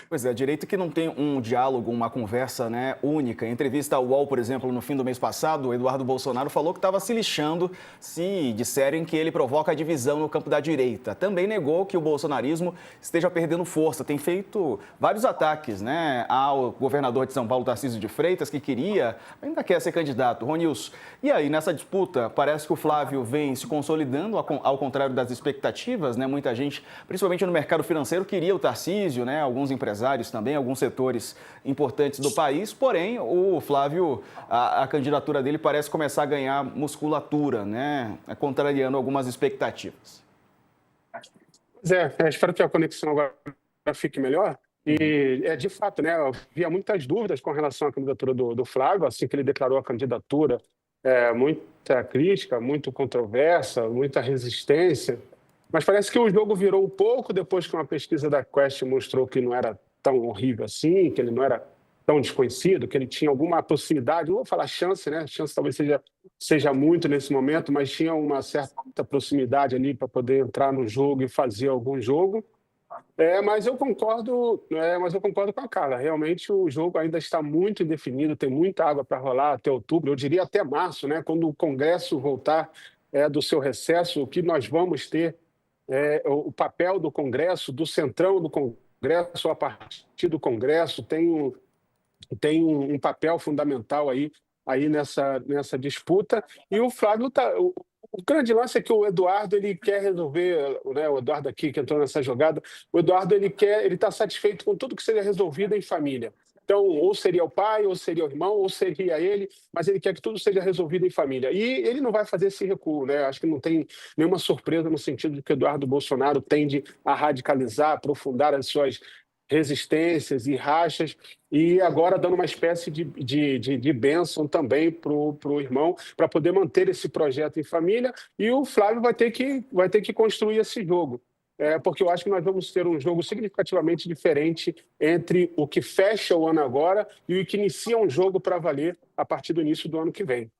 Pois é, direito que não tem um diálogo, uma conversa, né, única. Em entrevista ao UOL, por exemplo, no fim do mês passado, o Eduardo Bolsonaro falou que estava se lixando se disserem que ele provoca a divisão no campo da direita. Também negou que o bolsonarismo esteja perdendo força. Tem feito vários ataques, né, ao governador de São Paulo, Tarcísio de Freitas, que ainda quer ser candidato. Ronilson, e aí, nessa disputa, parece que o Flávio vem se consolidando, ao contrário das expectativas, né? Muita gente, principalmente no mercado financeiro, queria o Tarcísio, né? Alguns empresários também, alguns setores importantes do país, porém, o Flávio, a candidatura dele parece começar a ganhar musculatura, né? Contrariando algumas expectativas. Pois é, espero que a conexão agora fique melhor. E, de fato, né, havia muitas dúvidas com relação à candidatura do Flávio, assim que ele declarou a candidatura, muita crítica, muito controversa, muita resistência. Mas parece que o jogo virou um pouco depois que uma pesquisa da Quest mostrou que não era tão horrível assim, que ele não era tão desconhecido, que ele tinha alguma possibilidade, não vou falar chance, né? Chance talvez seja muito nesse momento, mas tinha uma certa proximidade ali para poder entrar no jogo e fazer algum jogo. Mas eu concordo com a Carla. Realmente o jogo ainda está muito indefinido, tem muita água para rolar até outubro, eu diria até março, né? Quando o Congresso voltar do seu recesso, o que nós vamos ter o papel do Congresso, do centrão do Congresso, a partir do Congresso, tem um papel fundamental aí nessa disputa. E o Flávio o grande lance é que o Eduardo ele quer resolver, né, o Eduardo aqui que entrou nessa jogada, o Eduardo ele está satisfeito com tudo que seja resolvido em família. Então, ou seria o pai, ou seria o irmão, ou seria ele, mas ele quer que tudo seja resolvido em família. E ele não vai fazer esse recuo, né? Acho que não tem nenhuma surpresa no sentido de que o Eduardo Bolsonaro tende a radicalizar, aprofundar as suas resistências e rachas, e agora dando uma espécie de bênção também para o irmão, para poder manter esse projeto em família, e o Flávio vai ter que construir esse jogo. Porque eu acho que nós vamos ter um jogo significativamente diferente entre o que fecha o ano agora e o que inicia um jogo para valer a partir do início do ano que vem.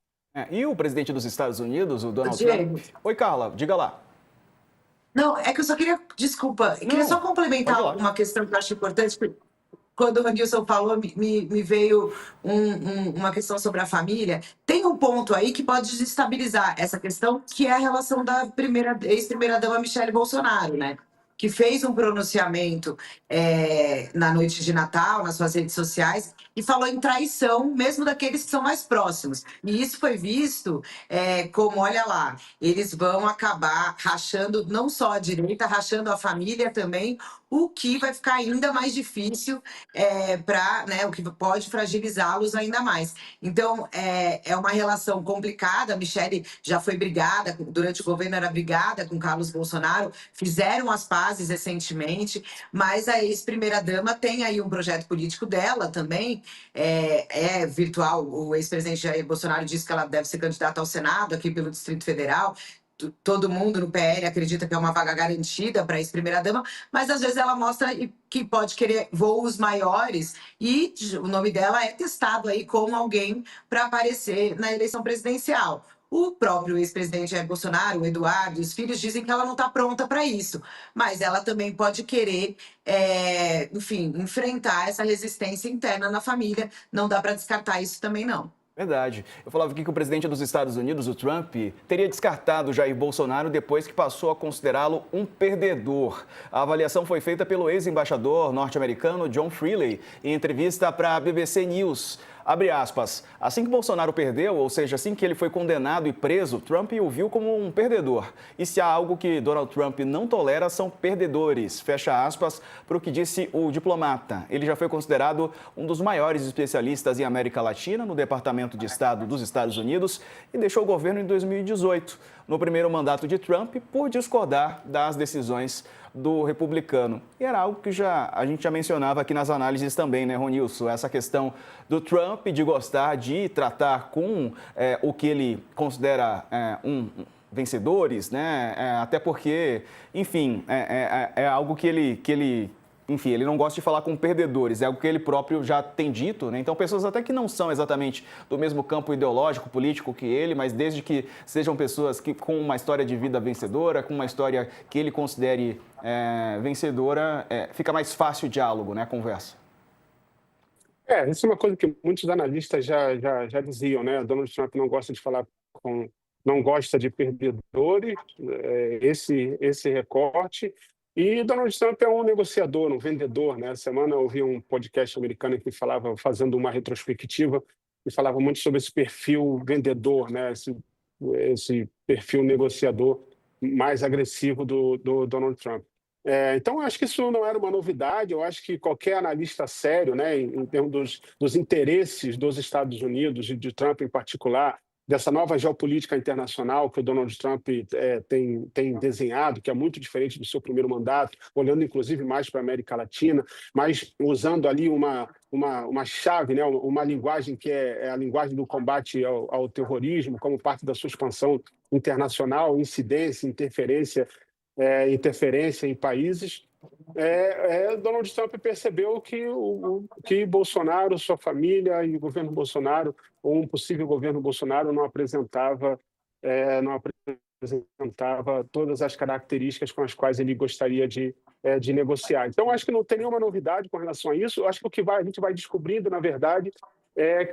E o presidente dos Estados Unidos, o Donald Diego. Trump... Oi, Carla, diga lá. Não, é que eu só queria, desculpa, eu queria só Pode ir complementar lá. uma questão que eu acho importante, porque quando o Ronilson falou, me veio uma questão sobre a família. Tem um ponto aí que pode desestabilizar essa questão, que é a relação da ex-primeira-dama Michele Bolsonaro, né? Que fez um pronunciamento na noite de Natal, nas suas redes sociais, e falou em traição, mesmo daqueles que são mais próximos. E isso foi visto como, olha lá, eles vão acabar rachando não só a direita, rachando a família também, o que vai ficar ainda mais difícil o que pode fragilizá-los ainda mais. Então, é uma relação complicada. A Michele já foi brigada, durante o governo era brigada com Carlos Bolsonaro, fizeram as pazes recentemente, mas a ex-primeira-dama tem aí um projeto político dela também, virtual. O ex-presidente Jair Bolsonaro disse que ela deve ser candidata ao Senado aqui pelo Distrito Federal. Todo mundo no PL acredita que é uma vaga garantida para a ex-primeira-dama, mas às vezes ela mostra que pode querer voos maiores e o nome dela é testado aí como alguém para aparecer na eleição presidencial. O próprio ex-presidente Jair Bolsonaro, o Eduardo e os filhos dizem que ela não está pronta para isso, mas ela também pode querer, enfim, enfrentar essa resistência interna na família. Não dá para descartar isso também, não. Verdade. Eu falava aqui que o presidente dos Estados Unidos, o Trump, teria descartado Jair Bolsonaro depois que passou a considerá-lo um perdedor. A avaliação foi feita pelo ex-embaixador norte-americano John Freely em entrevista para a BBC News. Abre aspas. Assim que Bolsonaro perdeu, ou seja, assim que ele foi condenado e preso, Trump o viu como um perdedor. E se há algo que Donald Trump não tolera, são perdedores. Fecha aspas para o que disse o diplomata. Ele já foi considerado um dos maiores especialistas em América Latina no Departamento de Estado dos Estados Unidos e deixou o governo em 2018, no primeiro mandato de Trump, por discordar das decisões do republicano. E era algo que a gente já mencionava aqui nas análises também, né, Ronilson? Essa questão do Trump de gostar de tratar com o que ele considera vencedores, né? Até porque, enfim, é algo que ele enfim, ele não gosta de falar com perdedores, é algo que ele próprio já tem dito, né? Então, pessoas até que não são exatamente do mesmo campo ideológico, político que ele, mas desde que sejam pessoas que com uma história de vida vencedora, com uma história que ele considere vencedora, fica mais fácil o diálogo, né, a conversa. Isso é uma coisa que muitos analistas já diziam, né? Donald Trump não gosta de falar com, não gosta de perdedores, esse recorte. E Donald Trump é um negociador, um vendedor, né? Essa semana eu ouvi um podcast americano que falava, fazendo uma retrospectiva, e falava muito sobre esse perfil vendedor, né? Esse perfil negociador mais agressivo do Donald Trump. Então, eu acho que isso não era uma novidade. Eu acho que qualquer analista sério, né, em termos dos interesses dos Estados Unidos e de Trump em particular, dessa nova geopolítica internacional que o Donald Trump tem desenhado, que é muito diferente do seu primeiro mandato, olhando inclusive mais para a América Latina, mas usando ali uma chave, né, uma linguagem que é a linguagem do combate ao terrorismo, como parte da sua expansão internacional, incidência, interferência em países. Donald Trump percebeu que Bolsonaro, sua família e o governo Bolsonaro, ou um possível governo Bolsonaro, não apresentava todas as características com as quais ele gostaria de negociar. Então, acho que não tem nenhuma novidade com relação a isso. Acho que a gente vai descobrindo, na verdade,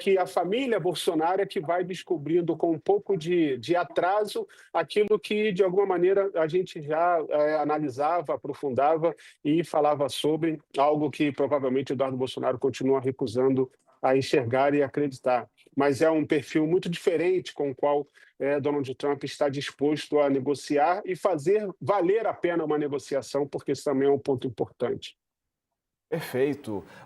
que a família Bolsonaro é que vai descobrindo com um pouco de atraso aquilo que, de alguma maneira, a gente já analisava, aprofundava e falava sobre, algo que provavelmente Eduardo Bolsonaro continua recusando a enxergar e acreditar. Mas é um perfil muito diferente com o qual Donald Trump está disposto a negociar e fazer valer a pena uma negociação, porque isso também é um ponto importante. Perfeito.